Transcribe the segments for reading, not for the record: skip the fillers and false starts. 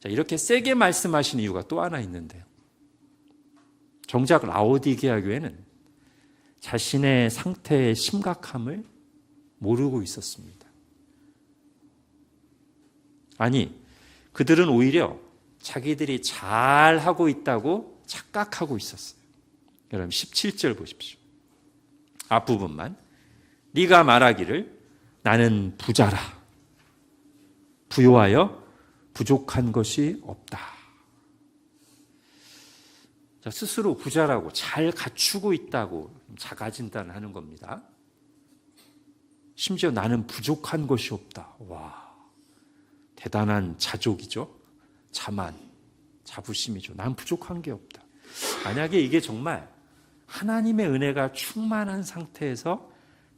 자, 이렇게 세게 말씀하신 이유가 또 하나 있는데요. 정작 라오디게아 교회는 자신의 상태의 심각함을 모르고 있었습니다. 아니, 그들은 오히려 자기들이 잘하고 있다고 착각하고 있었어요. 여러분 17절 보십시오. 앞부분만. 네가 말하기를 나는 부자라. 부요하여 부족한 것이 없다. 자, 스스로 부자라고 잘 갖추고 있다고 자가진단하는 겁니다. 심지어 나는 부족한 것이 없다. 와, 대단한 자족이죠. 자만, 자부심이죠. 난 부족한 게 없다. 만약에 이게 정말 하나님의 은혜가 충만한 상태에서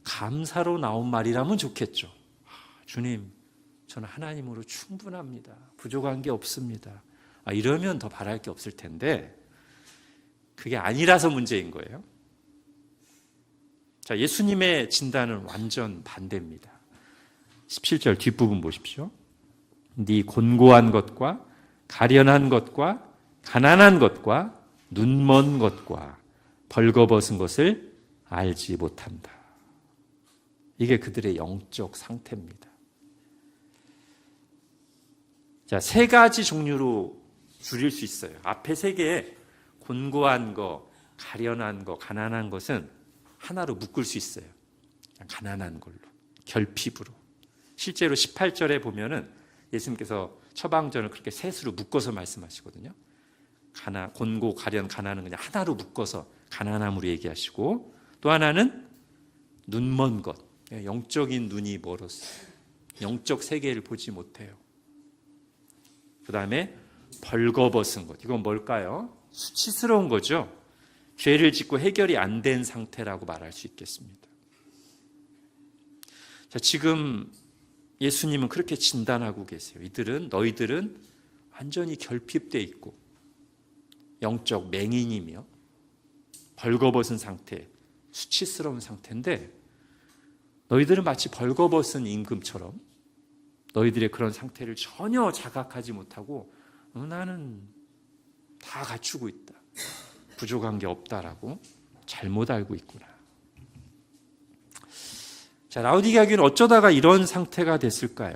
감사로 나온 말이라면 좋겠죠. 주님, 저는 하나님으로 충분합니다. 부족한 게 없습니다. 이러면 더 바랄 게 없을 텐데 그게 아니라서 문제인 거예요. 자, 예수님의 진단은 완전 반대입니다. 17절 뒷부분 보십시오. 네 곤고한 것과 가련한 것과 가난한 것과 눈먼 것과 벌거벗은 것을 알지 못한다. 이게 그들의 영적 상태입니다. 자, 세 가지 종류로 줄일 수 있어요. 앞에 세 개에 곤고한 거, 가련한 거, 가난한 것은 하나로 묶을 수 있어요. 가난한 걸로, 결핍으로. 실제로 18절에 보면은 예수님께서 처방전을 그렇게 셋으로 묶어서 말씀하시거든요. 곤고, 가련, 가난은 그냥 하나로 묶어서 가난함으로 얘기하시고, 또 하나는 눈먼 것, 영적인 눈이 멀었어요. 영적 세계를 보지 못해요. 그 다음에 벌거벗은 것, 이건 뭘까요? 수치스러운 거죠. 죄를 짓고 해결이 안 된 상태라고 말할 수 있겠습니다. 자, 지금 예수님은 그렇게 진단하고 계세요. 너희들은 완전히 결핍되어 있고 영적 맹인이며 벌거벗은 상태, 수치스러운 상태인데 너희들은 마치 벌거벗은 임금처럼 너희들의 그런 상태를 전혀 자각하지 못하고 나는 다 갖추고 있다. 부족한 게 없다라고 잘못 알고 있구나. 자, 라오디게아 교회는 어쩌다가 이런 상태가 됐을까요?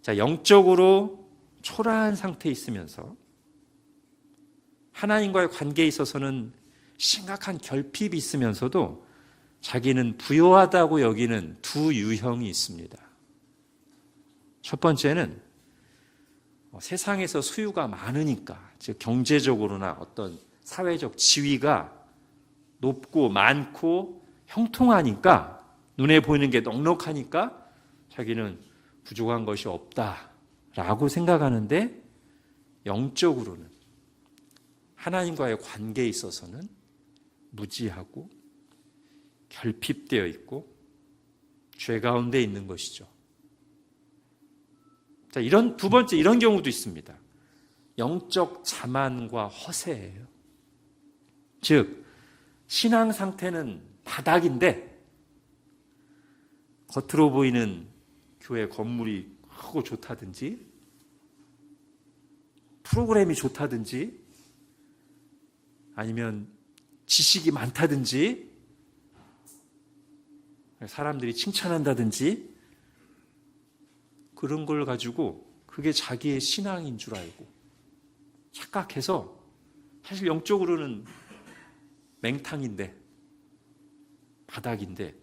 자, 영적으로 초라한 상태에 있으면서 하나님과의 관계에 있어서는 심각한 결핍이 있으면서도 자기는 부요하다고 여기는 두 유형이 있습니다. 첫 번째는 세상에서 수요가 많으니까, 즉 경제적으로나 어떤 사회적 지위가 높고 많고 형통하니까, 눈에 보이는 게 넉넉하니까 자기는 부족한 것이 없다라고 생각하는데, 영적으로는 하나님과의 관계에 있어서는 무지하고 결핍되어 있고 죄 가운데 있는 것이죠. 자, 두 번째 이런 경우도 있습니다. 영적 자만과 허세예요. 즉 신앙 상태는 바닥인데 겉으로 보이는 교회 건물이 크고 좋다든지 프로그램이 좋다든지 아니면 지식이 많다든지 사람들이 칭찬한다든지 그런 걸 가지고 그게 자기의 신앙인 줄 알고 착각해서 사실 영적으로는 맹탕인데 바닥인데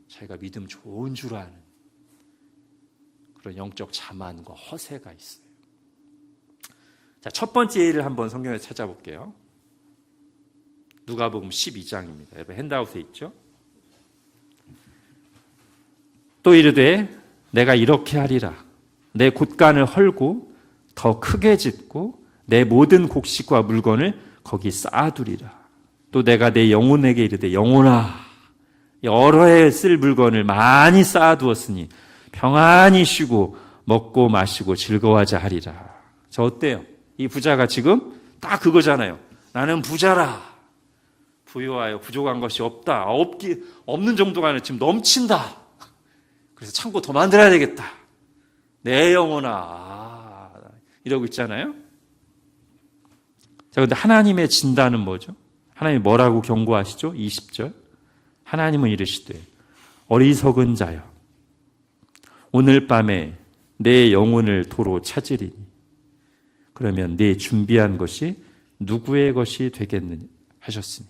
자기가 믿음 좋은 줄 아는 그런 영적 자만과 허세가 있어요. 자, 첫 번째 예를 한번 성경에서 찾아볼게요. 누가복음 12장입니다. 여러분 핸드아웃에 있죠? 또 이르되 내가 이렇게 하리라. 내 곳간을 헐고 더 크게 짓고 내 모든 곡식과 물건을 거기 쌓아두리라. 또 내가 내 영혼에게 이르되 영혼아 여러 해 쓸 물건을 많이 쌓아두었으니 평안히 쉬고 먹고 마시고 즐거워하자 하리라. 저 어때요? 이 부자가 지금 딱 그거잖아요. 나는 부자라. 부유하여 부족한 것이 없다. 없는 정도가 아니라 지금 넘친다. 그래서 창고 더 만들어야 되겠다. 내 이러고 있잖아요. 자, 근데 하나님의 진단은 뭐죠? 하나님이 뭐라고 경고하시죠? 20절. 하나님은 이르시되 어리석은 자여 오늘 밤에 내 영혼을 도로 찾으리니 그러면 네 준비한 것이 누구의 것이 되겠느냐 하셨으니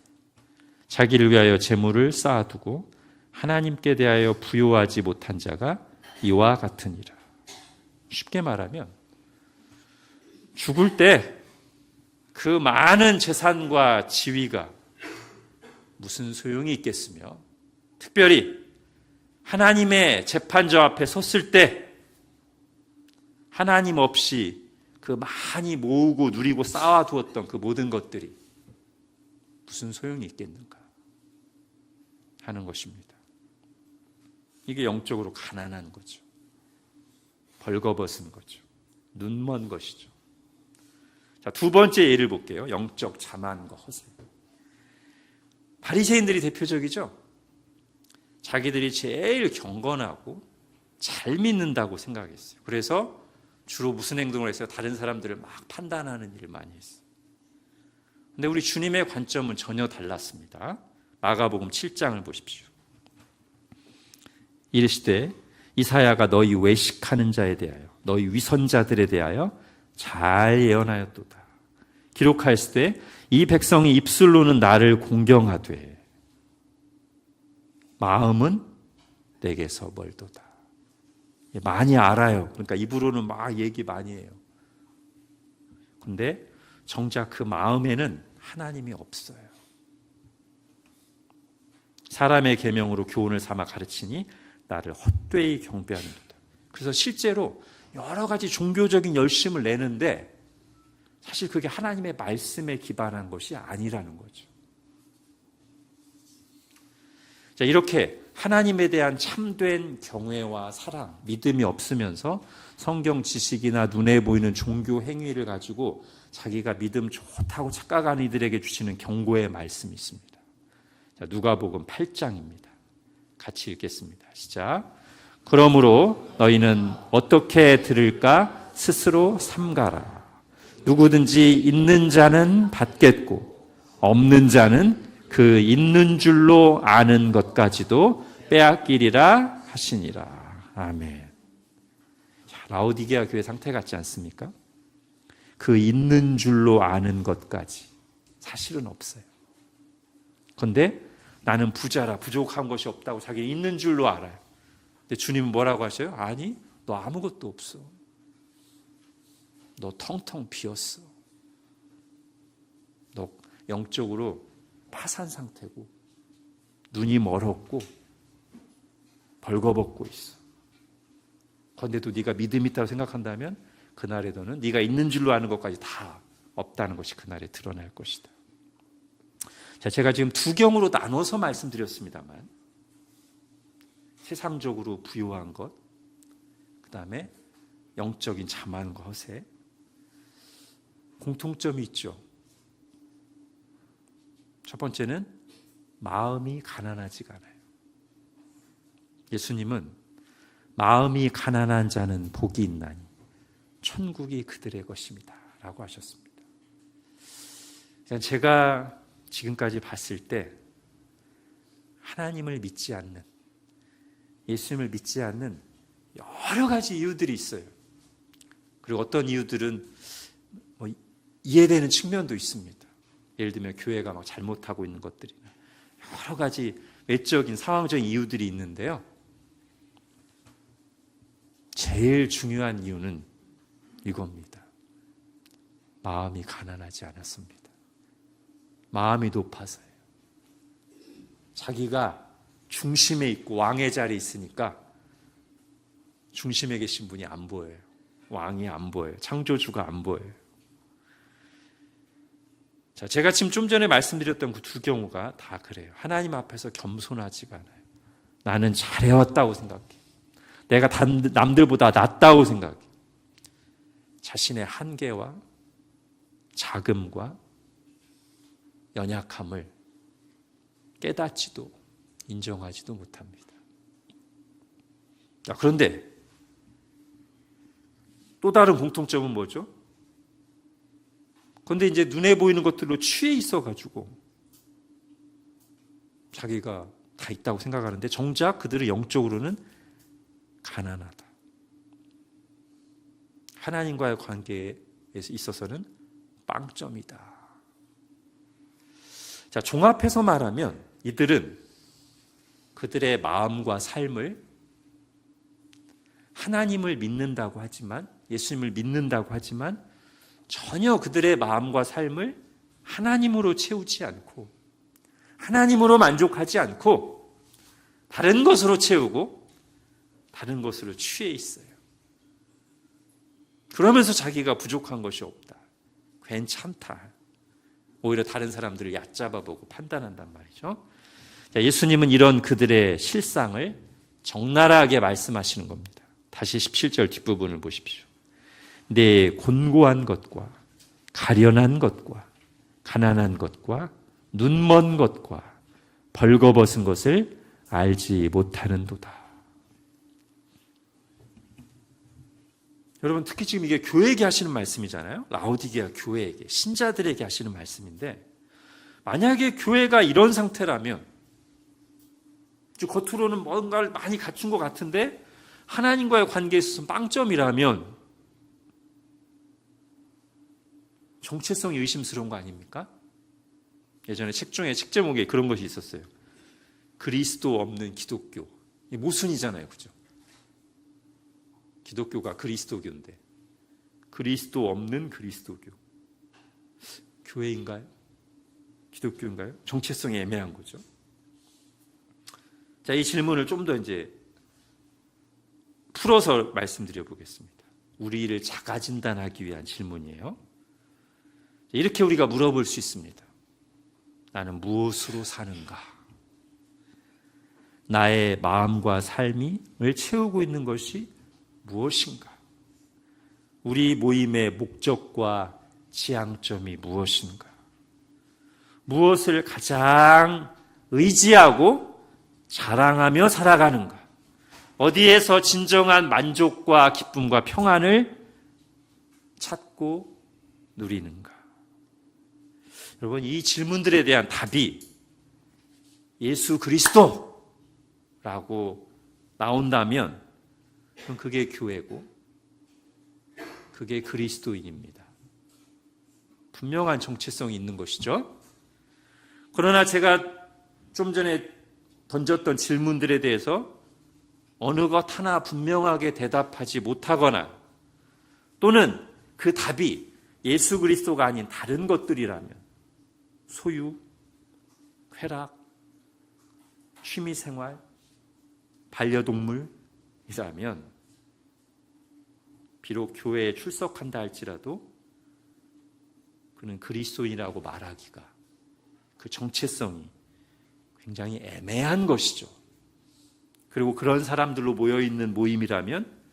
자기를 위하여 재물을 쌓아두고 하나님께 대하여 부요하지 못한 자가 이와 같으니라. 쉽게 말하면 죽을 때 그 많은 재산과 지위가 무슨 소용이 있겠으며 특별히 하나님의 재판저 앞에 섰을 때 하나님 없이 그 많이 모으고 누리고 쌓아두었던 그 모든 것들이 무슨 소용이 있겠는가 하는 것입니다. 이게 영적으로 가난한 거죠. 벌거벗은 거죠. 눈먼 것이죠. 자, 두 번째 예를 볼게요. 영적 자만과 허세. 바리새인들이 대표적이죠. 자기들이 제일 경건하고 잘 믿는다고 생각했어요. 그래서 주로 무슨 행동을 했어요? 다른 사람들을 막 판단하는 일을 많이 했어요. 근데 우리 주님의 관점은 전혀 달랐습니다. 마가복음 7장을 보십시오. 이르시되 이사야가 너희 외식하는 자에 대하여 너희 위선자들에 대하여 잘 예언하였도다. 기록하였으되 이 백성이 입술로는 나를 공경하되 마음은 내게서 멀도다. 많이 알아요. 그러니까 입으로는 막 얘기 많이 해요. 근데 정작 그 마음에는 하나님이 없어요. 사람의 계명으로 교훈을 삼아 가르치니 나를 헛되이 경배하는도다. 그래서 실제로 여러 가지 종교적인 열심을 내는데 사실 그게 하나님의 말씀에 기반한 것이 아니라는 거죠. 자, 이렇게 하나님에 대한 참된 경외와 사랑, 믿음이 없으면서 성경 지식이나 눈에 보이는 종교 행위를 가지고 자기가 믿음 좋다고 착각하는 이들에게 주시는 경고의 말씀이 있습니다. 자, 누가복음 8장입니다. 같이 읽겠습니다. 시작. 그러므로 너희는 어떻게 들을까 스스로 삼가라. 누구든지 있는 자는 받겠고 없는 자는 그 있는 줄로 아는 것까지도 빼앗기리라 하시니라. 아멘. 라오디게아 교회 상태 같지 않습니까? 그 있는 줄로 아는 것까지 사실은 없어요. 그런데 나는 부자라 부족한 것이 없다고 자기 있는 줄로 알아요. 근데 주님은 뭐라고 하셔요? 아니, 너 아무것도 없어. 너 텅텅 비었어. 너 영적으로 파산 상태고 눈이 멀었고 벌거벗고 있어. 그런데도 네가 믿음이 있다고 생각한다면 그날에 너는 네가 있는 줄로 아는 것까지 다 없다는 것이 그날에 드러날 것이다. 자, 제가 지금 두 경우로 나눠서 말씀드렸습니다만 세상적으로 부유한 것, 그 다음에 영적인 자만과 허세, 공통점이 있죠. 첫 번째는 마음이 가난하지가 않아요. 예수님은 마음이 가난한 자는 복이 있나니 천국이 그들의 것입니다 라고 하셨습니다. 제가 지금까지 봤을 때 하나님을 믿지 않는, 예수님을 믿지 않는 여러 가지 이유들이 있어요. 그리고 어떤 이유들은 이해되는 측면도 있습니다. 예를 들면 교회가 막 잘못하고 있는 것들이나 여러 가지 외적인 상황적인 이유들이 있는데요. 제일 중요한 이유는 이겁니다. 마음이 가난하지 않았습니다. 마음이 높아서요. 자기가 중심에 있고 왕의 자리에 있으니까 중심에 계신 분이 안 보여요. 왕이 안 보여요. 창조주가 안 보여요. 자, 제가 지금 좀 전에 말씀드렸던 그 두 경우가 다 그래요. 하나님 앞에서 겸손하지가 않아요. 나는 잘해왔다고 생각해. 내가 남들보다 낫다고 생각해. 자신의 한계와 자금과 연약함을 깨닫지도 인정하지도 못합니다. 자, 그런데 또 다른 공통점은 뭐죠? 그런데 이제 눈에 보이는 것들로 취해 있어가지고 자기가 다 있다고 생각하는데 정작 그들은 영적으로는 가난하다. 하나님과의 관계에 있어서는 빵점이다. 자, 종합해서 말하면 이들은 그들의 마음과 삶을 하나님을 믿는다고 하지만, 예수님을 믿는다고 하지만 전혀 그들의 마음과 삶을 하나님으로 채우지 않고 하나님으로 만족하지 않고 다른 것으로 채우고 다른 것으로 취해 있어요. 그러면서 자기가 부족한 것이 없다, 괜찮다, 오히려 다른 사람들을 얕잡아보고 판단한단 말이죠. 예수님은 이런 그들의 실상을 적나라하게 말씀하시는 겁니다. 다시 17절 뒷부분을 보십시오. 내 곤고한 것과 가련한 것과 가난한 것과 눈먼 것과 벌거벗은 것을 알지 못하는도다. 여러분, 특히 지금 이게 교회에게 하시는 말씀이잖아요. 라오디게아 교회에게, 신자들에게 하시는 말씀인데, 만약에 교회가 이런 상태라면, 겉으로는 뭔가를 많이 갖춘 것 같은데 하나님과의 관계에 있어서 빵점이라면 정체성이 의심스러운 거 아닙니까? 예전에 책 중에 책 제목에 그런 것이 있었어요. 그리스도 없는 기독교. 이게 모순이잖아요, 그죠? 기독교가 그리스도교인데 그리스도 없는 그리스도교. 교회인가요? 기독교인가요? 정체성이 애매한 거죠. 자, 이 질문을 좀 더 이제 풀어서 말씀드려 보겠습니다. 우리를 자가 진단하기 위한 질문이에요. 이렇게 우리가 물어볼 수 있습니다. 나는 무엇으로 사는가? 나의 마음과 삶을 채우고 있는 것이 무엇인가? 우리 모임의 목적과 지향점이 무엇인가? 무엇을 가장 의지하고 자랑하며 살아가는가? 어디에서 진정한 만족과 기쁨과 평안을 찾고 누리는가? 여러분, 이 질문들에 대한 답이 예수 그리스도라고 나온다면 그럼 그게 교회고 그게 그리스도인입니다. 분명한 정체성이 있는 것이죠. 그러나 제가 좀 전에 던졌던 질문들에 대해서 어느 것 하나 분명하게 대답하지 못하거나 또는 그 답이 예수 그리스도가 아닌 다른 것들이라면 소유, 쾌락, 취미생활, 반려동물이라면 비록 교회에 출석한다 할지라도 그는 그리스도인이라고 말하기가 그 정체성이 굉장히 애매한 것이죠. 그리고 그런 사람들로 모여있는 모임이라면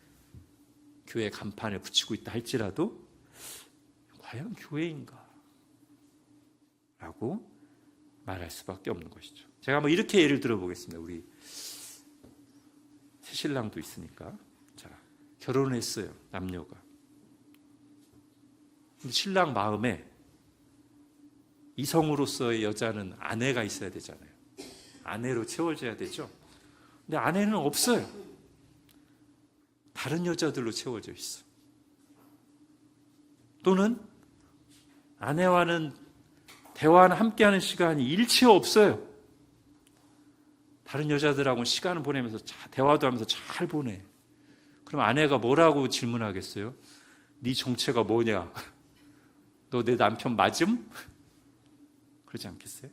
교회 간판을 붙이고 있다 할지라도 과연 교회인가? 라고 말할 수밖에 없는 것이죠. 제가 이렇게 예를 들어 보겠습니다. 우리 새신랑도 있으니까. 자, 결혼했어요, 남녀가. 근데 신랑 마음에 이성으로서의 여자는 아내가 있어야 되잖아요. 아내로 채워져야 되죠. 근데 아내는 없어요. 다른 여자들로 채워져 있어. 또는 아내와는 대화는 함께하는 시간이 일체 없어요. 다른 여자들하고 시간을 보내면서 대화도 하면서 잘 보내. 그럼 아내가 뭐라고 질문하겠어요? 네 정체가 뭐냐? 너 내 남편 맞음? 그러지 않겠어요?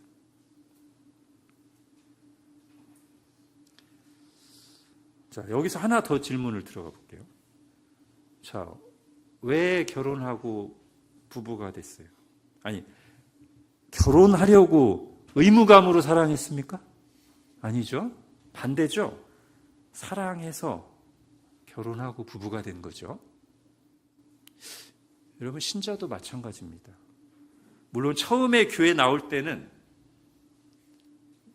자, 여기서 하나 더 질문을 들어가 볼게요. 자, 왜 결혼하고 부부가 됐어요? 아니, 결혼하려고 의무감으로 사랑했습니까? 아니죠. 반대죠. 사랑해서 결혼하고 부부가 된 거죠. 여러분, 신자도 마찬가지입니다. 물론 처음에 교회 나올 때는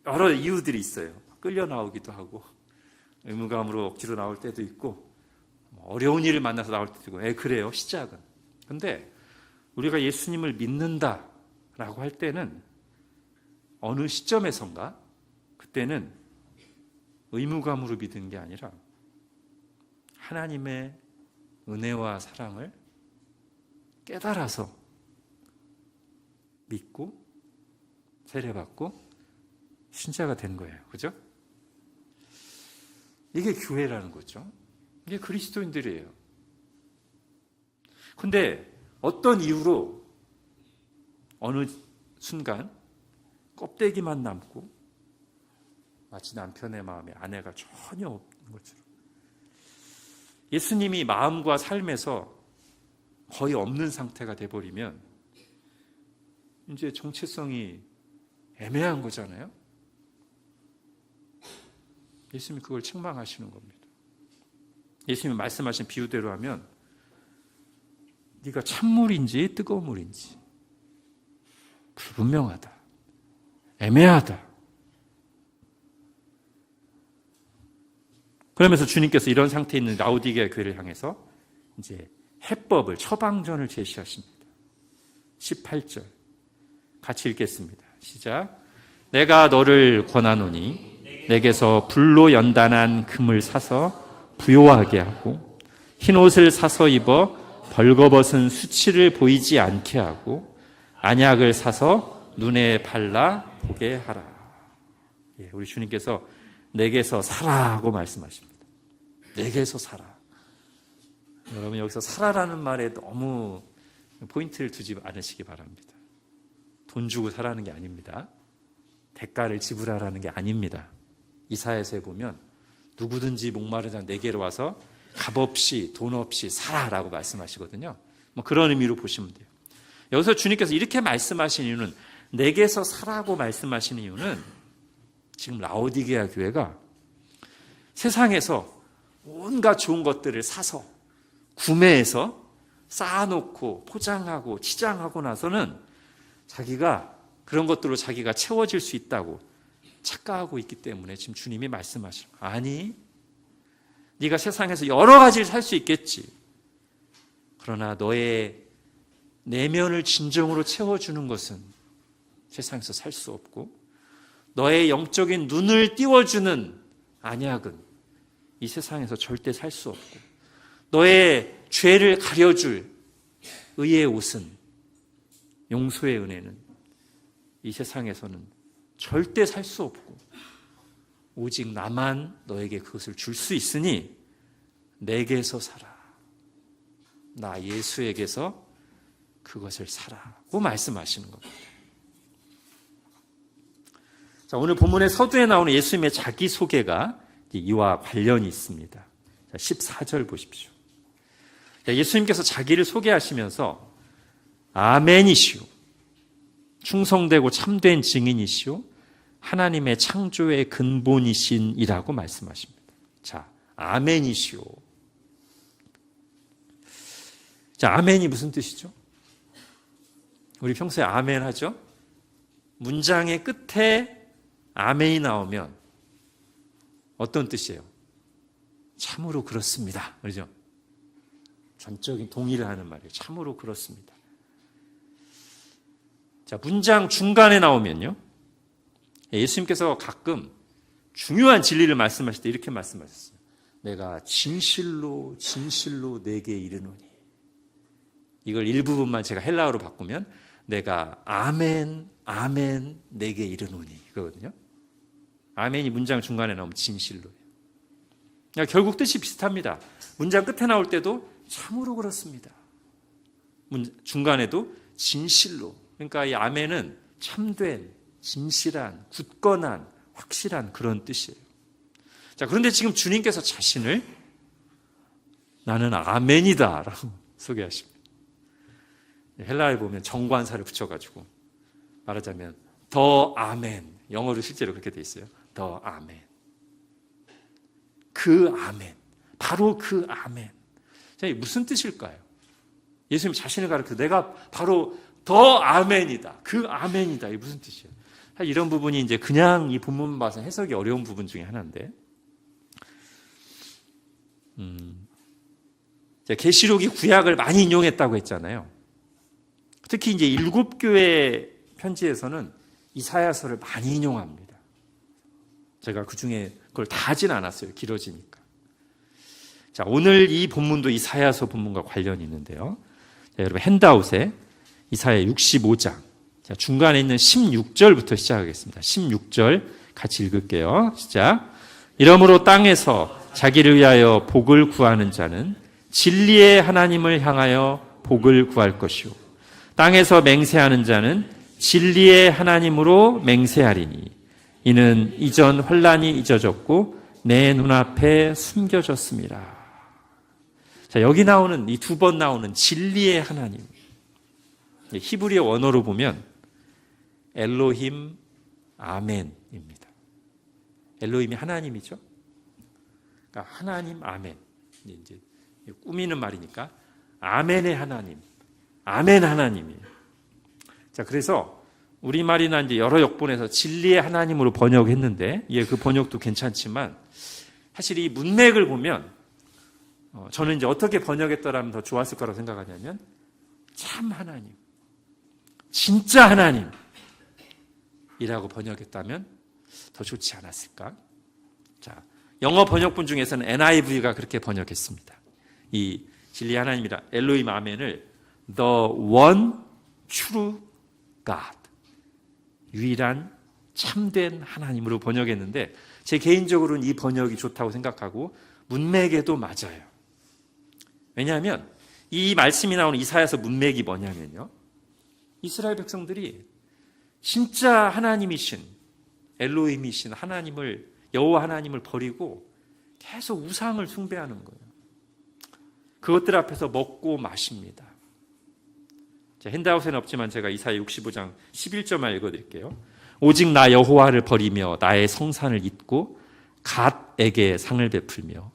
여러 이유들이 있어요. 끌려 나오기도 하고 의무감으로 억지로 나올 때도 있고 어려운 일을 만나서 나올 때도 있고, 그래요, 시작은. 근데 우리가 예수님을 믿는다라고 할 때는 어느 시점에선가 그때는 의무감으로 믿는 게 아니라 하나님의 은혜와 사랑을 깨달아서 믿고 세례받고 신자가 된 거예요. 그죠? 이게 교회라는 거죠. 이게 그리스도인들이에요. 근데 어떤 이유로 어느 순간 껍데기만 남고 마치 남편의 마음에 아내가 전혀 없는 것처럼 예수님이 마음과 삶에서 거의 없는 상태가 돼버리면 이제 정체성이 애매한 거잖아요. 예수님이 그걸 책망하시는 겁니다. 예수님이 말씀하신 비유대로 하면 네가 찬물인지 뜨거운 물인지 불분명하다. 애매하다. 그러면서 주님께서 이런 상태에 있는 라오디게아 교회를 향해서 이제 해법을, 처방전을 제시하십니다. 18절 같이 읽겠습니다. 시작. 내가 너를 권하노니 내게서 불로 연단한 금을 사서 부요하게 하고 흰 옷을 사서 입어 벌거벗은 수치를 보이지 않게 하고 안약을 사서 눈에 발라 보게 하라. 우리 주님께서 내게서 살아라고 말씀하십니다. 내게서 살아. 여러분 여기서 살아라는 말에 너무 포인트를 두지 않으시기 바랍니다. 돈 주고 살아는 게 아닙니다. 대가를 지불하라는 게 아닙니다. 이사야서에 보면 누구든지 목마르다 내게로 와서 값없이 돈 없이 살아라고 말씀하시거든요. 뭐 그런 의미로 보시면 돼요. 여기서 주님께서 이렇게 말씀하신 이유는 내게서 살아고 말씀하시는 이유는 지금 라오디게아 교회가 세상에서 온갖 좋은 것들을 사서 구매해서 쌓아놓고 포장하고 치장하고 나서는 자기가 그런 것들로 자기가 채워질 수 있다고 착각하고 있기 때문에 지금 주님이 말씀하시는 거예요. 아니, 네가 세상에서 여러 가지를 살 수 있겠지. 그러나 너의 내면을 진정으로 채워주는 것은 세상에서 살 수 없고 너의 영적인 눈을 띄워주는 안약은 이 세상에서 절대 살 수 없고 너의 죄를 가려줄 의의 옷은, 용서의 은혜는 이 세상에서는 절대 살 수 없고 오직 나만 너에게 그것을 줄 수 있으니 내게서 살아. 나 예수에게서 그것을 사라고 말씀하시는 겁니다. 자, 오늘 본문의 서두에 나오는 예수님의 자기소개가 이와 관련이 있습니다. 자, 14절 보십시오. 자, 예수님께서 자기를 소개하시면서 아멘이시오, 충성되고 참된 증인이시오, 하나님의 창조의 근본이신이라고 말씀하십니다. 자, 아멘이시오. 자, 아멘이 무슨 뜻이죠? 우리 평소에 아멘 하죠? 문장의 끝에 아멘이 나오면 어떤 뜻이에요? 참으로 그렇습니다. 그렇죠? 전적인 동의를 하는 말이에요. 참으로 그렇습니다. 자, 문장 중간에 나오면요. 예수님께서 가끔 중요한 진리를 말씀하실 때 이렇게 말씀하셨어요. 내가 진실로 진실로 내게 이르노니. 이걸 일부분만 제가 헬라어로 바꾸면 내가 아멘 아멘 내게 이르노니 이거거든요. 아멘이 문장 중간에 나오면 진실로예요. 그러니까 결국 뜻이 비슷합니다. 문장 끝에 나올 때도 참으로 그렇습니다. 중간에도 진실로. 그러니까 이 아멘은 참된, 진실한, 굳건한, 확실한 그런 뜻이에요. 자, 그런데 지금 주님께서 자신을 나는 아멘이다 라고 소개하십니다. 헬라어에 보면 정관사를 붙여가지고 말하자면 더 아멘, 영어로 실제로 그렇게 돼 있어요. 더 아멘. 그 아멘, 바로 그 아멘. 자, 이게 무슨 뜻일까요? 예수님 자신을 가르쳐 내가 바로 더 아멘이다, 그 아멘이다. 이게 무슨 뜻이에요? 이런 부분이 이제 그냥 이 본문 봐서 해석이 어려운 부분 중에 하나인데, 계시록이 구약을 많이 인용했다고 했잖아요. 특히 이제 7교회 편지에서는 이사야서를 많이 인용합니다. 제가 그 중에 그걸 다 하진 않았어요. 길어지니까. 자, 오늘 이 본문도 이사야서 본문과 관련이 있는데요. 자, 여러분 핸드아웃에 이사야 65장. 자, 중간에 있는 16절부터 시작하겠습니다. 16절 같이 읽을게요. 시작. 이러므로 땅에서 자기를 위하여 복을 구하는 자는 진리의 하나님을 향하여 복을 구할 것이요. 땅에서 맹세하는 자는 진리의 하나님으로 맹세하리니 이는 이전 환난이 잊어졌고 내 눈앞에 숨겨졌습니다. 자, 여기 나오는 이 2번 나오는 진리의 하나님. 히브리어 원어로 보면 엘로힘 아멘입니다. 엘로힘이 하나님이죠. 그러니까 하나님 아멘. 이제 꾸미는 말이니까 아멘의 하나님. 아멘 하나님이에요. 자, 그래서 우리말이나 이제 여러 역본에서 진리의 하나님으로 번역했는데, 예, 그 번역도 괜찮지만, 사실 이 문맥을 보면, 저는 이제 어떻게 번역했더라면 더 좋았을 거라고 생각하냐면, 참 하나님, 진짜 하나님이라고 번역했다면 더 좋지 않았을까? 자, 영어 번역본 중에서는 NIV가 그렇게 번역했습니다. 이 진리 하나님이라, 엘로힘 아멘을 The one true God, 유일한 참된 하나님으로 번역했는데 제 개인적으로는 이 번역이 좋다고 생각하고 문맥에도 맞아요. 왜냐하면 이 말씀이 나오는 이사야서 문맥이 뭐냐면요, 이스라엘 백성들이 진짜 하나님이신 엘로힘이신 하나님을, 여호와 하나님을 버리고 계속 우상을 숭배하는 거예요. 그것들 앞에서 먹고 마십니다. 자, 핸드아웃에는 없지만 제가 이사야 65장 11절만 읽어드릴게요. 오직 나 여호와를 버리며 나의 성산을 잊고 갓에게 상을 베풀며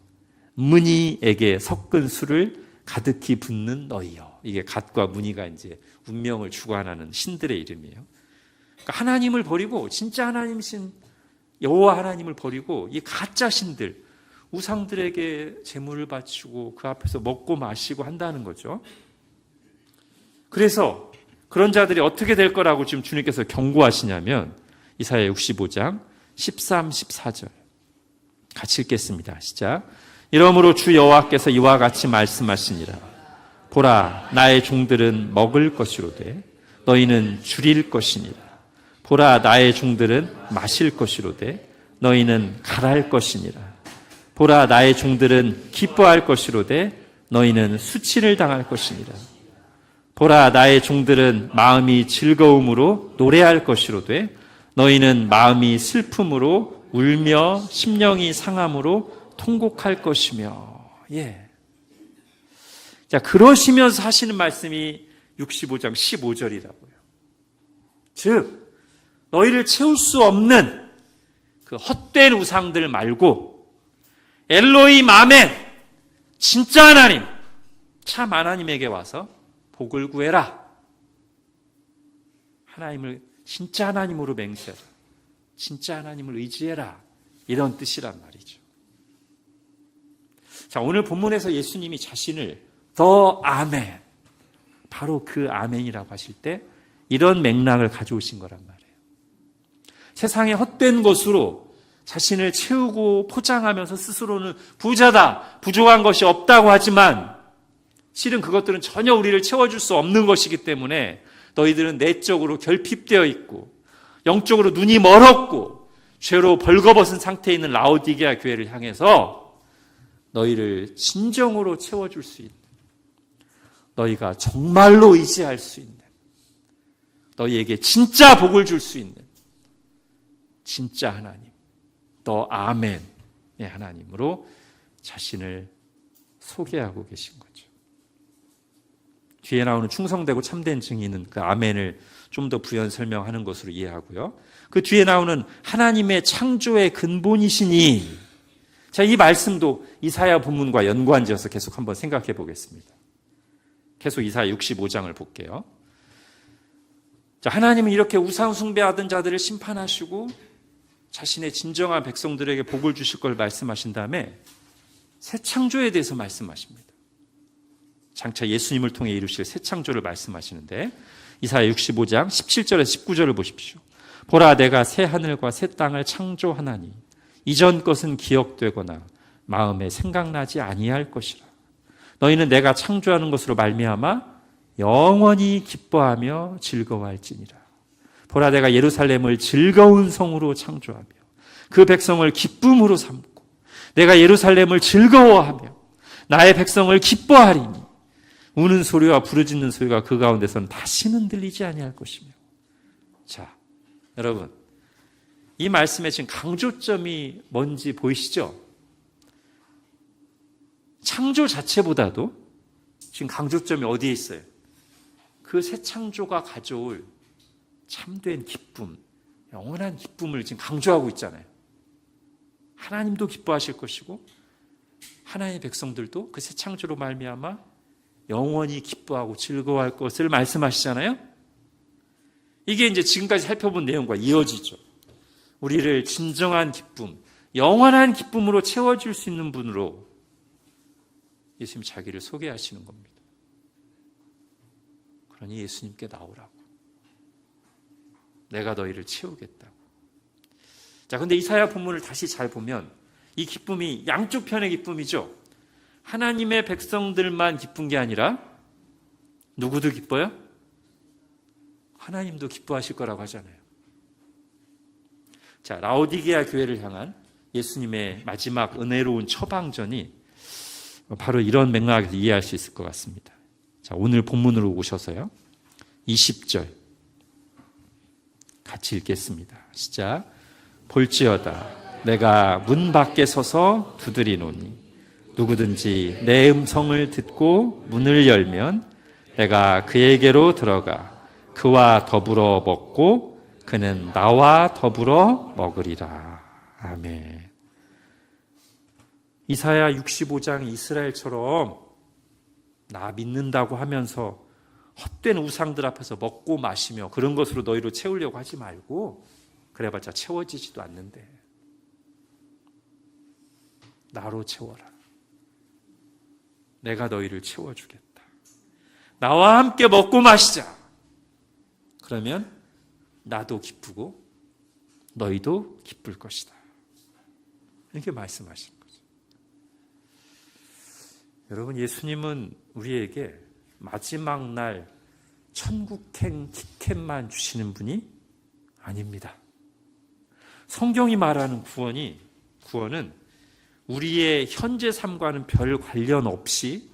문이에게 섞은 술을 가득히 붓는 너희여. 이게 갓과 문이가 이제 운명을 주관하는 신들의 이름이에요. 그러니까 하나님을 버리고 진짜 하나님이신 여호와 하나님을 버리고 이 가짜 신들, 우상들에게 제물을 바치고 그 앞에서 먹고 마시고 한다는 거죠. 그래서 그런 자들이 어떻게 될 거라고 지금 주님께서 경고하시냐면 이사야 65장 13, 14절 같이 읽겠습니다. 시작. 이러므로 주 여호와께서 이와 같이 말씀하시니라. 보라, 나의 종들은 먹을 것이로되 너희는 줄일 것이니라. 보라, 나의 종들은 마실 것이로되 너희는 갈할 것이니라. 보라, 나의 종들은 기뻐할 것이로되 너희는 수치를 당할 것이니라. 보라, 나의 종들은 마음이 즐거움으로 노래할 것이로되 너희는 마음이 슬픔으로 울며 심령이 상함으로 통곡할 것이며. 예. 자, 그러시면서 하시는 말씀이 65장 15절이라고요. 즉, 너희를 채울 수 없는 그 헛된 우상들 말고 엘로힘 아멘, 진짜 하나님, 참 하나님에게 와서 복을 구해라. 하나님을 진짜 하나님으로 맹세하라. 진짜 하나님을 의지해라. 이런 뜻이란 말이죠. 자, 오늘 본문에서 예수님이 자신을 더 아멘, 바로 그 아멘이라고 하실 때 이런 맥락을 가져오신 거란 말이에요. 세상의 헛된 것으로 자신을 채우고 포장하면서 스스로는 부자다, 부족한 것이 없다고 하지만 실은 그것들은 전혀 우리를 채워줄 수 없는 것이기 때문에 너희들은 내적으로 결핍되어 있고 영적으로 눈이 멀었고 죄로 벌거벗은 상태에 있는 라오디게아 교회를 향해서 너희를 진정으로 채워줄 수 있는, 너희가 정말로 의지할 수 있는, 너희에게 진짜 복을 줄 수 있는 진짜 하나님, 더 아멘의 하나님으로 자신을 소개하고 계신 거죠. 뒤에 나오는 충성되고 참된 증인은 그 아멘을 좀 더 부연 설명하는 것으로 이해하고요. 그 뒤에 나오는 하나님의 창조의 근본이시니, 자, 이 말씀도 이사야 본문과 연관지어서 계속 한번 생각해 보겠습니다. 계속 이사야 65장을 볼게요. 자, 하나님은 이렇게 우상 숭배하던 자들을 심판하시고 자신의 진정한 백성들에게 복을 주실 걸 말씀하신 다음에 새 창조에 대해서 말씀하십니다. 장차 예수님을 통해 이루실 새 창조를 말씀하시는데 이사야 65장 17절에서 19절을 보십시오. 보라, 내가 새 하늘과 새 땅을 창조하나니 이전 것은 기억되거나 마음에 생각나지 아니할 것이라. 너희는 내가 창조하는 것으로 말미암아 영원히 기뻐하며 즐거워할지니라. 보라, 내가 예루살렘을 즐거운 성으로 창조하며 그 백성을 기쁨으로 삼고 내가 예루살렘을 즐거워하며 나의 백성을 기뻐하리니 우는 소리와 부르짖는 소리가 그 가운데서는 다시는 들리지 아니할 것이며. 자, 여러분, 이 말씀의 지금 강조점이 뭔지 보이시죠? 창조 자체보다도 지금 강조점이 어디에 있어요? 그 새 창조가 가져올 참된 기쁨, 영원한 기쁨을 지금 강조하고 있잖아요. 하나님도 기뻐하실 것이고 하나님의 백성들도 그 새 창조로 말미암아 영원히 기뻐하고 즐거워할 것을 말씀하시잖아요. 이게 이제 지금까지 살펴본 내용과 이어지죠. 우리를 진정한 기쁨, 영원한 기쁨으로 채워줄 수 있는 분으로 예수님 자기를 소개하시는 겁니다. 그러니 예수님께 나오라고. 내가 너희를 채우겠다고. 자, 근데 이사야 본문을 다시 잘 보면 이 기쁨이 양쪽 편의 기쁨이죠. 하나님의 백성들만 기쁜 게 아니라 누구도 기뻐요? 하나님도 기뻐하실 거라고 하잖아요. 자, 라오디게아 교회를 향한 예수님의 마지막 은혜로운 처방전이 바로 이런 맥락에서 이해할 수 있을 것 같습니다. 자, 오늘 본문으로 오셔서요. 20절 같이 읽겠습니다. 시작. 볼지어다 내가 문 밖에 서서 두드리노니 누구든지 내 음성을 듣고 문을 열면 내가 그에게로 들어가 그와 더불어 먹고 그는 나와 더불어 먹으리라. 아멘. 이사야 65장 이스라엘처럼 나 믿는다고 하면서 헛된 우상들 앞에서 먹고 마시며 그런 것으로 너희를 채우려고 하지 말고 그래봤자 채워지지도 않는데 나로 채워라. 내가 너희를 채워주겠다. 나와 함께 먹고 마시자. 그러면 나도 기쁘고 너희도 기쁠 것이다. 이렇게 말씀하시는 거죠. 여러분, 예수님은 우리에게 마지막 날 천국행 티켓만 주시는 분이 아닙니다. 성경이 말하는 구원은 우리의 현재 삶과는 별 관련 없이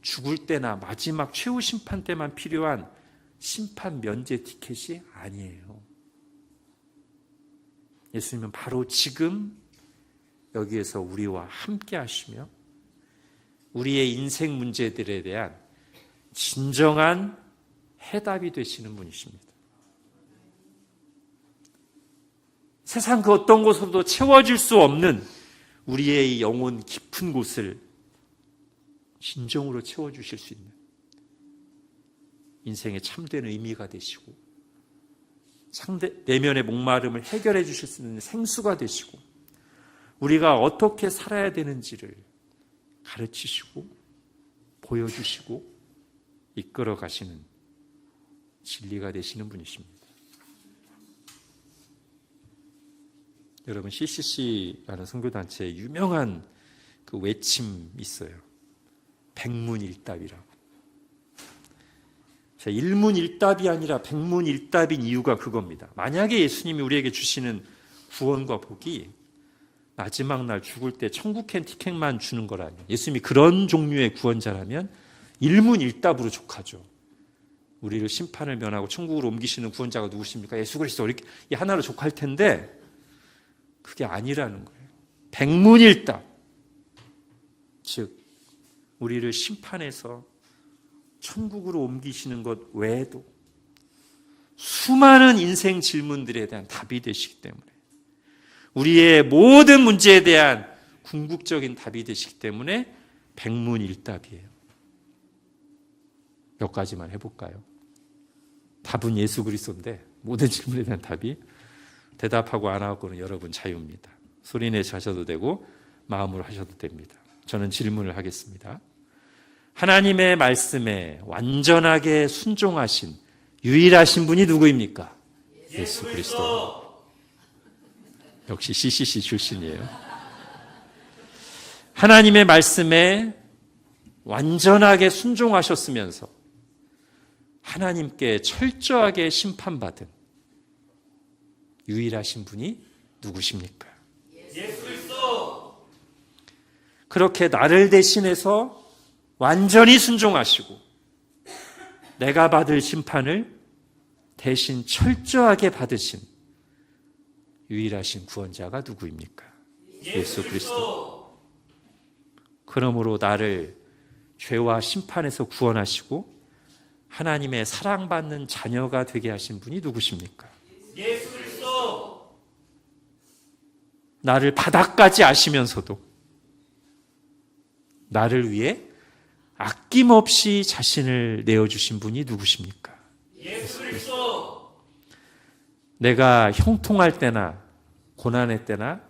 죽을 때나 마지막 최후 심판 때만 필요한 심판 면제 티켓이 아니에요. 예수님은 바로 지금 여기에서 우리와 함께 하시며 우리의 인생 문제들에 대한 진정한 해답이 되시는 분이십니다. 세상 그 어떤 곳으로도 채워질 수 없는 우리의 영혼 깊은 곳을 진정으로 채워주실 수 있는 인생의 참된 의미가 되시고 내면의 목마름을 해결해 주실 수 있는 생수가 되시고 우리가 어떻게 살아야 되는지를 가르치시고 보여주시고 이끌어 가시는 진리가 되시는 분이십니다. 여러분, CCC라는 선교단체의 유명한 그 외침이 있어요. 백문일답이라고. 자, 일문일답이 아니라 백문일답인 이유가 그겁니다. 만약에 예수님이 우리에게 주시는 구원과 복이 마지막 날 죽을 때 천국행 티켓만 주는 거라면, 예수님이 그런 종류의 구원자라면 일문일답으로 족하죠. 우리를 심판을 면하고 천국으로 옮기시는 구원자가 누구십니까? 예수 그리스도. 이렇게 이 하나로 족할 텐데 그게 아니라는 거예요. 백문일답. 즉 우리를 심판해서 천국으로 옮기시는 것 외에도 수많은 인생 질문들에 대한 답이 되시기 때문에, 우리의 모든 문제에 대한 궁극적인 답이 되시기 때문에 백문일답이에요. 몇 가지만 해볼까요? 답은 예수 그리스도인데 모든 질문에 대한 답이 대답하고 안 하고는 여러분 자유입니다. 소리내서 하셔도 되고 마음으로 하셔도 됩니다. 저는 질문을 하겠습니다. 하나님의 말씀에 완전하게 순종하신 유일하신 분이 누구입니까? 예수 그리스도. 역시 CCC 출신이에요. 하나님의 말씀에 완전하게 순종하셨으면서 하나님께 철저하게 심판받은 유일하신 분이 누구십니까? 예수 그리스도. 그렇게 나를 대신해서 완전히 순종하시고 내가 받을 심판을 대신 철저하게 받으신 유일하신 구원자가 누구입니까? 예수 그리스도. 그러므로 나를 죄와 심판에서 구원하시고 하나님의 사랑받는 자녀가 되게 하신 분이 누구십니까? 예수 그리스도. 나를 바닥까지 아시면서도 나를 위해 아낌없이 자신을 내어주신 분이 누구십니까? 예수 그리스도. 내가 형통할 때나 고난의 때나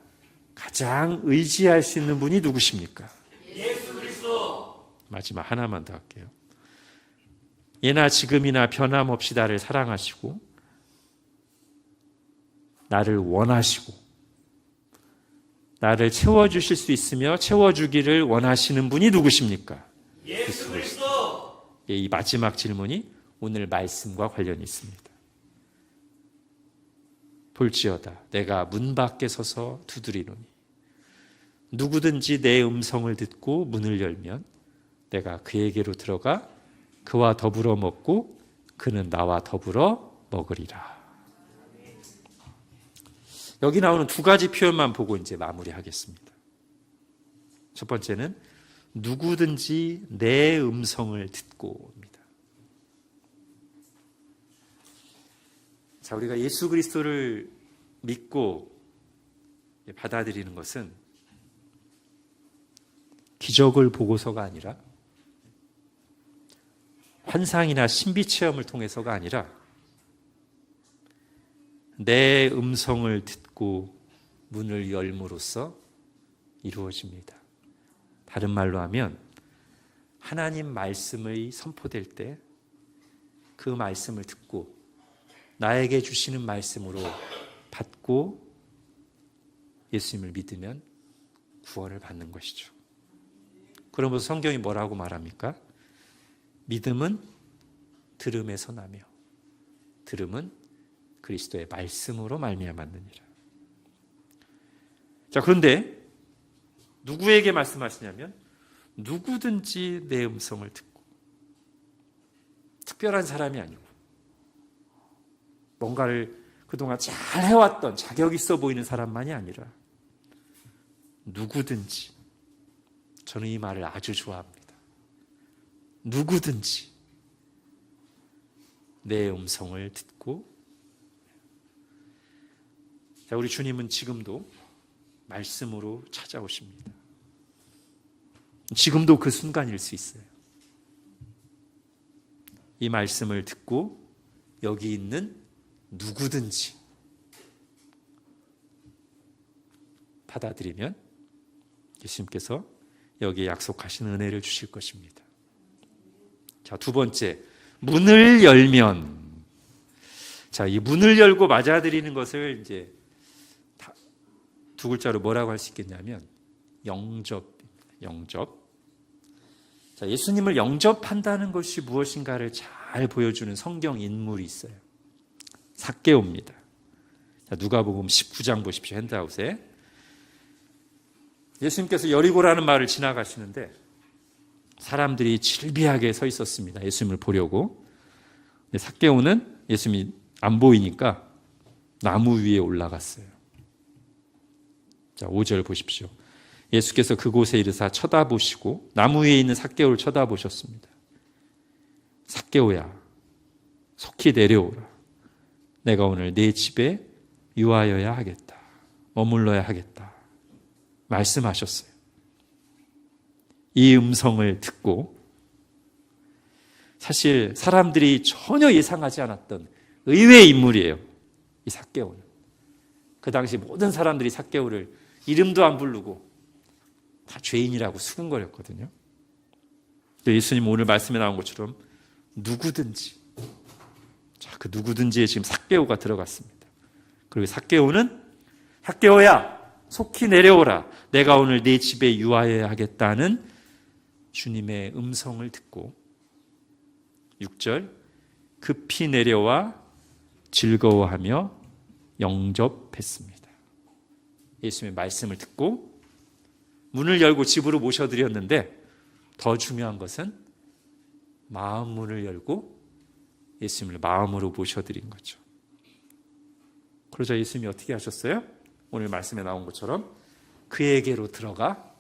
가장 의지할 수 있는 분이 누구십니까? 예수 그리스도. 마지막 하나만 더 할게요. 예나 지금이나 변함없이 나를 사랑하시고 나를 원하시고 나를 채워주실 수 있으며 채워주기를 원하시는 분이 누구십니까? 예수 그리스도. 이 마지막 질문이 오늘 말씀과 관련이 있습니다. 볼지어다 내가 문 밖에 서서 두드리노니 누구든지 내 음성을 듣고 문을 열면 내가 그에게로 들어가 그와 더불어 먹고 그는 나와 더불어 먹으리라. 여기 나오는 두 가지 표현만 보고 이제 마무리하겠습니다. 첫 번째는 누구든지 내 음성을 듣고입니다. 자, 우리가 예수 그리스도를 믿고 받아들이는 것은 기적을 보고서가 아니라 환상이나 신비 체험을 통해서가 아니라 내 음성을 듣고 문을 열므로써 이루어집니다. 다른 말로 하면 하나님 말씀이 선포될 때 그 말씀을 듣고 나에게 주시는 말씀으로 받고 예수님을 믿으면 구원을 받는 것이죠. 그러면서 성경이 뭐라고 말합니까? 믿음은 들음에서 나며 들음은 그리스도의 말씀으로 말미암았느니라. 자, 그런데 누구에게 말씀하시냐면 누구든지 내 음성을 듣고, 특별한 사람이 아니고 뭔가를 그동안 잘 해왔던 자격 있어 보이는 사람만이 아니라 누구든지, 저는 이 말을 아주 좋아합니다. 누구든지 내 음성을 듣고. 자, 우리 주님은 지금도 말씀으로 찾아오십니다. 지금도 그 순간일 수 있어요. 이 말씀을 듣고 여기 있는 누구든지 받아들이면 예수님께서 여기에 약속하신 은혜를 주실 것입니다. 자, 두 번째, 문을 열면. 자, 이 문을 열고 맞아들이는 것을 이제 두 글자로 뭐라고 할 수 있겠냐면 영접. 자, 예수님을 영접한다는 것이 무엇인가를 잘 보여주는 성경 인물이 있어요. 삭개오입니다. 자, 누가복음 19장 보십시오. 핸드아웃에. 예수님께서 여리고라는 마을을 지나가시는데 사람들이 질비하게 서 있었습니다. 예수님을 보려고. 삭개오는 예수님이 안 보이니까 나무 위에 올라갔어요. 자, 5절 보십시오. 예수께서 그곳에 이르사 쳐다보시고 나무 위에 있는 삭개오를 쳐다보셨습니다. 삭개오야, 속히 내려오라. 내가 오늘 네 집에 유하여야 하겠다. 머물러야 하겠다. 말씀하셨어요. 이 음성을 듣고 사실 사람들이 전혀 예상하지 않았던 의외의 인물이에요. 이 삭개오는. 그 당시 모든 사람들이 삭개오를 이름도 안 부르고 다 죄인이라고 수군거렸거든요. 예수님 오늘 말씀에 나온 것처럼 누구든지, 자, 그 누구든지에 지금 삭개오가 들어갔습니다. 그리고 삭개오야 속히 내려오라. 내가 오늘 네 집에 유하여야 하겠다는 주님의 음성을 듣고 6절 급히 내려와 즐거워하며 영접했습니다. 예수님의 말씀을 듣고 문을 열고 집으로 모셔드렸는데 더 중요한 것은 마음 문을 열고 예수님을 마음으로 모셔드린 거죠. 그러자 예수님이 어떻게 하셨어요? 오늘 말씀에 나온 것처럼 그에게로 들어가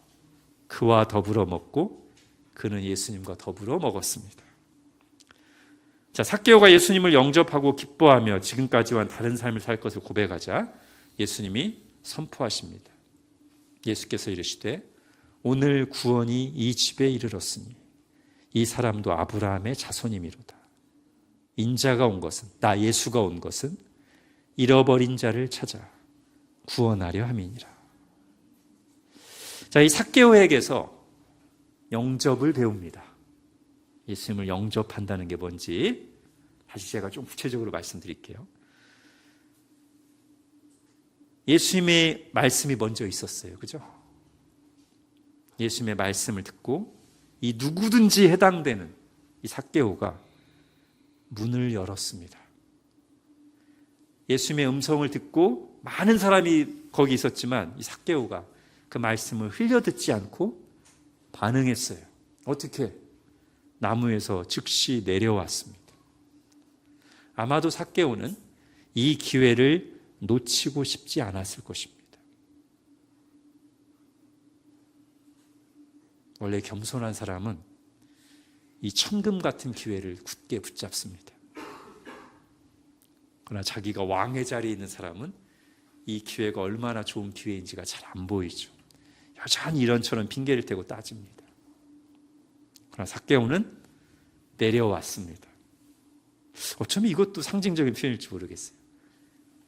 그와 더불어 먹고 그는 예수님과 더불어 먹었습니다. 자, 삭개오가 예수님을 영접하고 기뻐하며 지금까지와는 다른 삶을 살 것을 고백하자 예수님이 선포하십니다. 예수께서 이르시되 오늘 구원이 이 집에 이르렀으니 이 사람도 아브라함의 자손이미로다. 인자가 온 것은, 나 예수가 온 것은 잃어버린 자를 찾아 구원하려 함이니라. 자, 이 삭개오에게서 영접을 배웁니다. 예수님을 영접한다는 게 뭔지 다시 제가 좀 구체적으로 말씀드릴게요. 예수님의 말씀이 먼저 있었어요. 그죠? 예수님의 말씀을 듣고 이 누구든지 해당되는 이 삭개오가 문을 열었습니다. 예수님의 음성을 듣고 많은 사람이 거기 있었지만 이 삭개오가 그 말씀을 흘려듣지 않고 반응했어요. 어떻게? 나무에서 즉시 내려왔습니다. 아마도 삭개오는 이 기회를 놓치고 싶지 않았을 것입니다. 원래 겸손한 사람은 이 천금 같은 기회를 굳게 붙잡습니다. 그러나 자기가 왕의 자리에 있는 사람은 이 기회가 얼마나 좋은 기회인지가 잘 안 보이죠. 여전히 이런저런 핑계를 대고 따집니다. 그러나 삭개오는 내려왔습니다. 어쩌면 이것도 상징적인 표현일지 모르겠어요.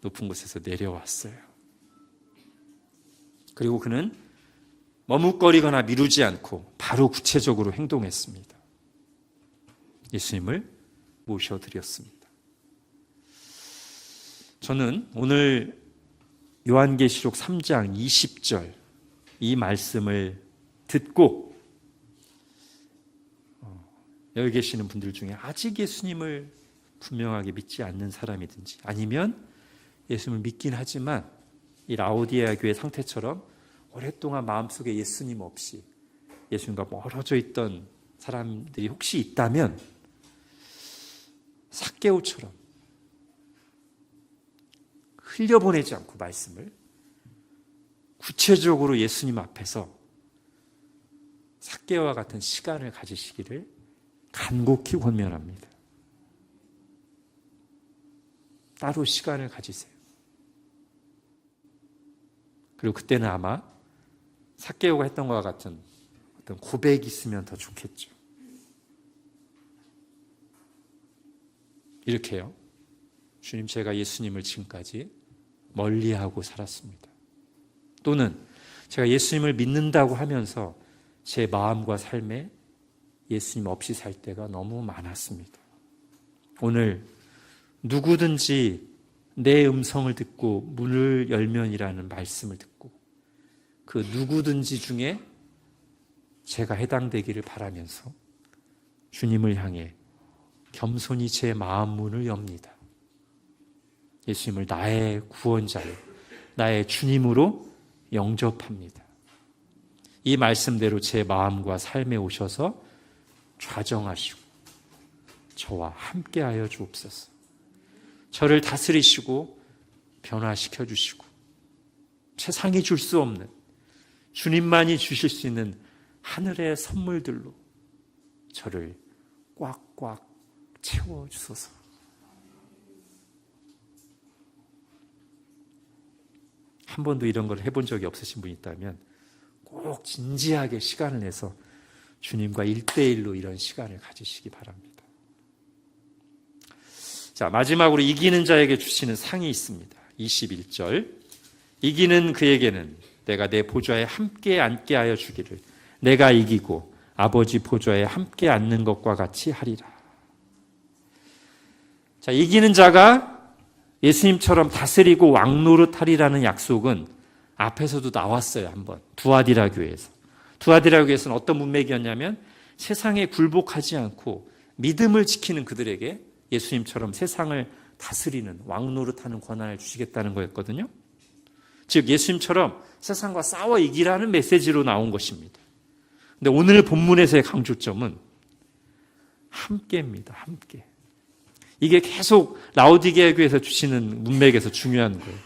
높은 곳에서 내려왔어요. 그리고 그는 머뭇거리거나 미루지 않고 바로 구체적으로 행동했습니다. 예수님을 모셔드렸습니다. 저는 오늘 요한계시록 3장 20절 이 말씀을 듣고 여기 계시는 분들 중에 아직 예수님을 분명하게 믿지 않는 사람이든지 아니면 예수님을 믿긴 하지만 이 라오디게아 교회 상태처럼 오랫동안 마음속에 예수님 없이 예수님과 멀어져 있던 사람들이 혹시 있다면 삭개오처럼 흘려보내지 않고 말씀을 구체적으로 예수님 앞에서 삭개오와 같은 시간을 가지시기를 간곡히 권면합니다. 따로 시간을 가지세요. 그리고 그때는 아마 삭개오가 했던 것과 같은 어떤 고백이 있으면 더 좋겠죠. 이렇게요. 주님, 제가 예수님을 지금까지 멀리하고 살았습니다. 또는 제가 예수님을 믿는다고 하면서 제 마음과 삶에 예수님 없이 살 때가 너무 많았습니다. 오늘 누구든지 내 음성을 듣고 문을 열면이라는 말씀을 듣고 그 누구든지 중에 제가 해당되기를 바라면서 주님을 향해 겸손히 제 마음 문을 엽니다. 예수님을 나의 구원자로, 나의 주님으로 영접합니다. 이 말씀대로 제 마음과 삶에 오셔서 좌정하시고 저와 함께하여 주옵소서. 저를 다스리시고 변화시켜 주시고 세상이 줄 수 없는 주님만이 주실 수 있는 하늘의 선물들로 저를 꽉꽉 채워주소서. 한 번도 이런 걸 해본 적이 없으신 분이 있다면 꼭 진지하게 시간을 내서 주님과 1대1로 이런 시간을 가지시기 바랍니다. 자, 마지막으로 이기는 자에게 주시는 상이 있습니다. 21절. 이기는 그에게는 내가 내 보좌에 함께 앉게 하여 주기를 내가 이기고 아버지 보좌에 함께 앉는 것과 같이 하리라. 자, 이기는 자가 예수님처럼 다스리고 왕노릇하리라는 약속은 앞에서도 나왔어요. 한번 두아디라 교회에서. 두아디라 교회에서는 어떤 문맥이었냐면 세상에 굴복하지 않고 믿음을 지키는 그들에게 예수님처럼 세상을 다스리는 왕노릇하는 권한을 주시겠다는 거였거든요. 즉 예수님처럼 세상과 싸워 이기라는 메시지로 나온 것입니다. 근데 오늘 본문에서의 강조점은 함께입니다. 함께. 이게 계속 라오디게아 교회에서 주시는 문맥에서 중요한 거예요.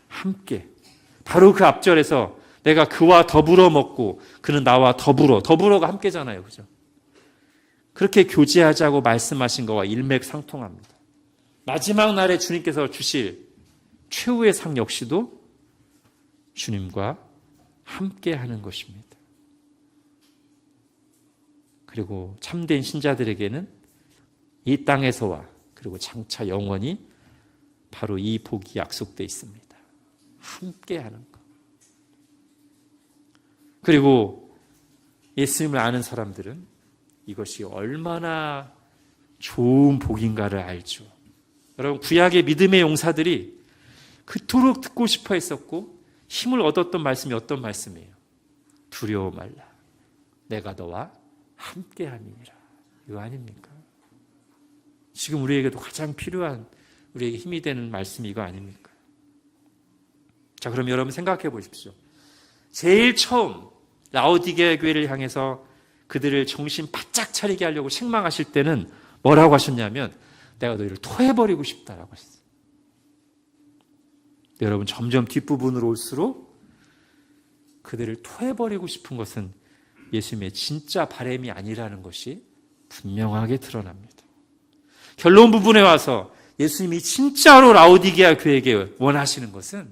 함께. 바로 그 앞절에서 내가 그와 더불어 먹고 그는 나와 더불어가 함께잖아요. 그죠? 그렇게 교제하자고 말씀하신 거와 일맥상통합니다. 마지막 날에 주님께서 주실 최후의 상 역시도 주님과 함께 하는 것입니다. 그리고 참된 신자들에게는 이 땅에서와 그리고 장차 영원히 바로 이 복이 약속되어 있습니다. 함께 하는 것. 그리고 예수님을 아는 사람들은 이것이 얼마나 좋은 복인가를 알죠. 여러분, 구약의 믿음의 용사들이 그토록 듣고 싶어 했었고 힘을 얻었던 말씀이 어떤 말씀이에요? 두려워 말라. 내가 너와 함께 함이니라. 이거 아닙니까? 지금 우리에게도 가장 필요한 우리에게 힘이 되는 말씀이 이거 아닙니까? 자, 그럼 여러분 생각해 보십시오. 제일 처음 라오디게아 교회를 향해서 그들을 정신 바짝 차리게 하려고 책망하실 때는 뭐라고 하셨냐면 내가 너희를 토해버리고 싶다라고 하셨어요. 여러분, 점점 뒷부분으로 올수록 그들을 토해버리고 싶은 것은 예수님의 진짜 바람이 아니라는 것이 분명하게 드러납니다. 결론 부분에 와서 예수님이 진짜로 라오디게아 교회에게 원하시는 것은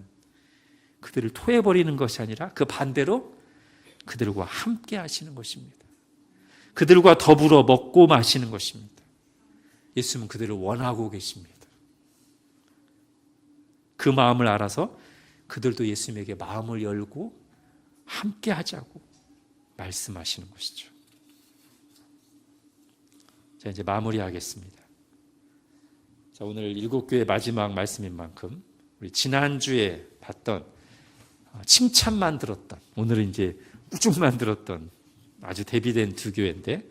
그들을 토해버리는 것이 아니라 그 반대로 그들과 함께 하시는 것입니다. 그들과 더불어 먹고 마시는 것입니다. 예수님은 그들을 원하고 계십니다. 그 마음을 알아서 그들도 예수님에게 마음을 열고 함께 하자고 말씀하시는 것이죠. 자, 이제 마무리하겠습니다. 자, 오늘 7교회 마지막 말씀인 만큼 우리 지난주에 봤던 칭찬만 들었던, 오늘은 이제 꾸중만 들었던 아주 대비된 두 교회인데,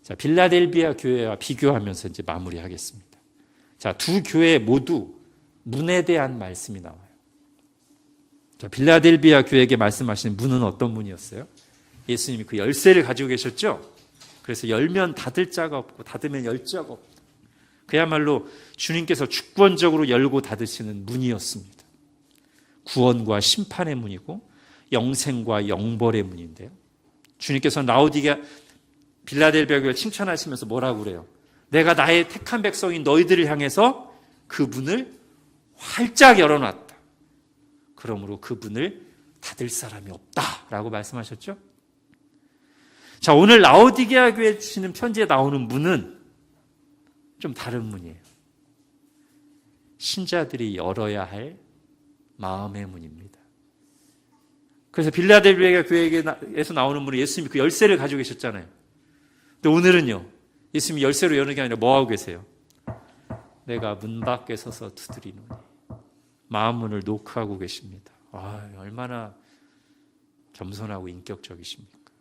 자, 빌라델비아 교회와 비교하면서 이제 마무리하겠습니다. 자, 두 교회 모두 문에 대한 말씀이 나와요. 자, 빌라델비아 교회에게 말씀하시는 문은 어떤 문이었어요? 예수님이 그 열쇠를 가지고 계셨죠? 그래서 열면 닫을 자가 없고 닫으면 열 자가 없다. 그야말로 주님께서 주권적으로 열고 닫으시는 문이었습니다. 구원과 심판의 문이고 영생과 영벌의 문인데요. 주님께서는 라오디게아 빌라델비아 교회를 칭찬하시면서 뭐라고 그래요? 내가 나의 택한 백성인 너희들을 향해서 그 문을 활짝 열어놨다. 그러므로 그 문을 닫을 사람이 없다라고 말씀하셨죠? 자, 오늘 라오디게아 교회에 주시는 편지에 나오는 문은 좀 다른 문이에요. 신자들이 열어야 할 마음의 문입니다. 그래서 빌라델비아 교회에서 나오는 문은 예수님이 그 열쇠를 가지고 계셨잖아요. 근데 오늘은요, 예수님이 열쇠로 여는 게 아니라 뭐하고 계세요? 내가 문 밖에 서서 두드리노니. 마음 문을 노크하고 계십니다. 얼마나 겸손하고 인격적이십니까?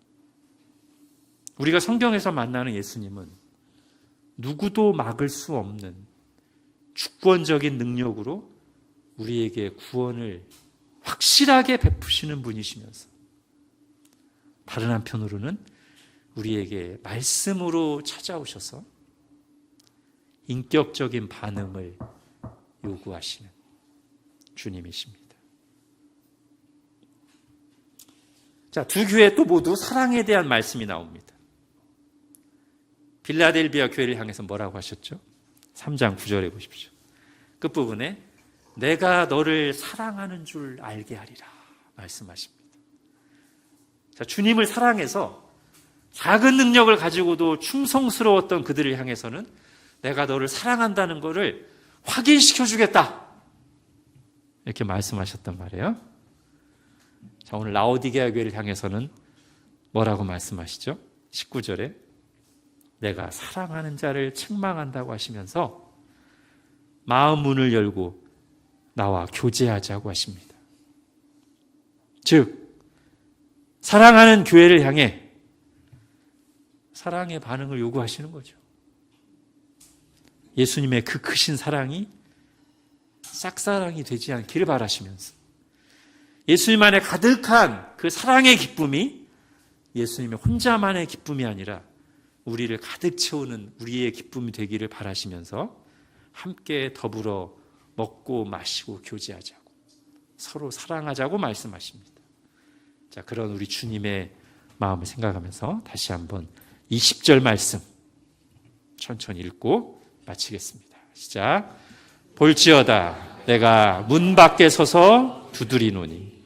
우리가 성경에서 만나는 예수님은 누구도 막을 수 없는 주권적인 능력으로 우리에게 구원을 확실하게 베푸시는 분이시면서 다른 한편으로는 우리에게 말씀으로 찾아오셔서 인격적인 반응을 요구하시는 주님이십니다. 자, 두 교회 또 모두 사랑에 대한 말씀이 나옵니다. 빌라델비아 교회를 향해서 뭐라고 하셨죠? 3장 9절에 보십시오. 끝부분에 내가 너를 사랑하는 줄 알게 하리라 말씀하십니다. 자, 주님을 사랑해서 작은 능력을 가지고도 충성스러웠던 그들을 향해서는 내가 너를 사랑한다는 것을 확인시켜 주겠다 이렇게 말씀하셨단 말이에요. 자, 오늘 라오디게아 교회를 향해서는 뭐라고 말씀하시죠? 19절에 내가 사랑하는 자를 책망한다고 하시면서 마음 문을 열고 나와 교제하자고 하십니다. 즉 사랑하는 교회를 향해 사랑의 반응을 요구하시는 거죠. 예수님의 그 크신 사랑이 싹사랑이 되지 않기를 바라시면서 예수님 안에 가득한 그 사랑의 기쁨이 예수님의 혼자만의 기쁨이 아니라 우리를 가득 채우는 우리의 기쁨이 되기를 바라시면서 함께 더불어 먹고 마시고 교제하자고 서로 사랑하자고 말씀하십니다. 자, 그런 우리 주님의 마음을 생각하면서 다시 한번 20절 말씀 천천히 읽고 마치겠습니다. 시작. 볼지어다 내가 문 밖에 서서 두드리노니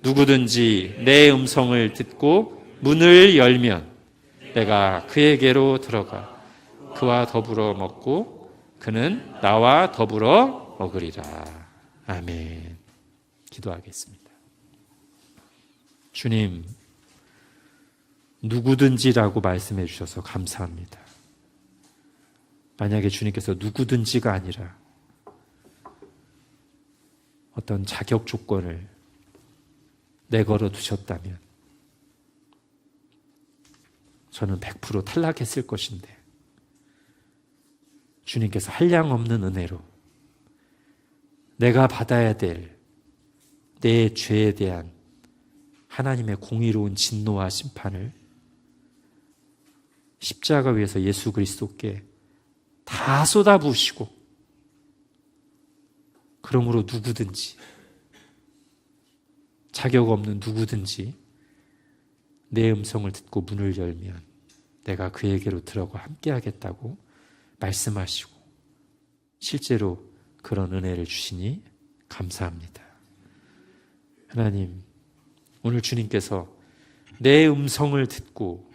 누구든지 내 음성을 듣고 문을 열면 내가 그에게로 들어가 그와 더불어 먹고 그는 나와 더불어 먹으리라. 아멘. 기도하겠습니다. 주님, 누구든지라고 말씀해 주셔서 감사합니다. 만약에 주님께서 누구든지가 아니라 어떤 자격 조건을 내걸어 두셨다면 저는 100% 탈락했을 것인데 주님께서 한량없는 은혜로 내가 받아야 될 내 죄에 대한 하나님의 공의로운 진노와 심판을 십자가 위에서 예수 그리스도께 다 쏟아부으시고 그러므로 누구든지 자격 없는 누구든지 내 음성을 듣고 문을 열면 내가 그에게로 들어가 함께 하겠다고 말씀하시고 실제로 그런 은혜를 주시니 감사합니다. 하나님, 오늘 주님께서 내 음성을 듣고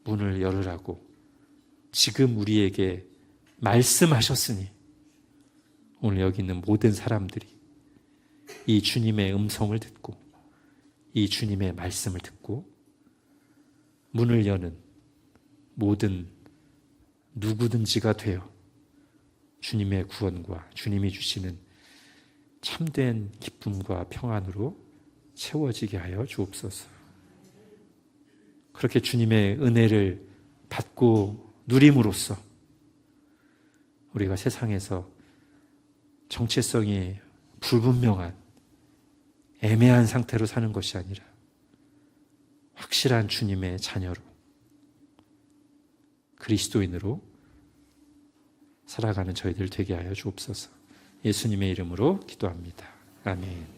문을 열으라고 지금 우리에게 말씀하셨으니 오늘 여기 있는 모든 사람들이 이 주님의 음성을 듣고 이 주님의 말씀을 듣고 문을 여는 모든 누구든지가 되어 주님의 구원과 주님이 주시는 참된 기쁨과 평안으로 채워지게 하여 주옵소서. 그렇게 주님의 은혜를 받고 누림으로써 우리가 세상에서 정체성이 불분명한 애매한 상태로 사는 것이 아니라 확실한 주님의 자녀로 그리스도인으로 살아가는 저희들 되게 하여 주옵소서. 예수님의 이름으로 기도합니다. 아멘.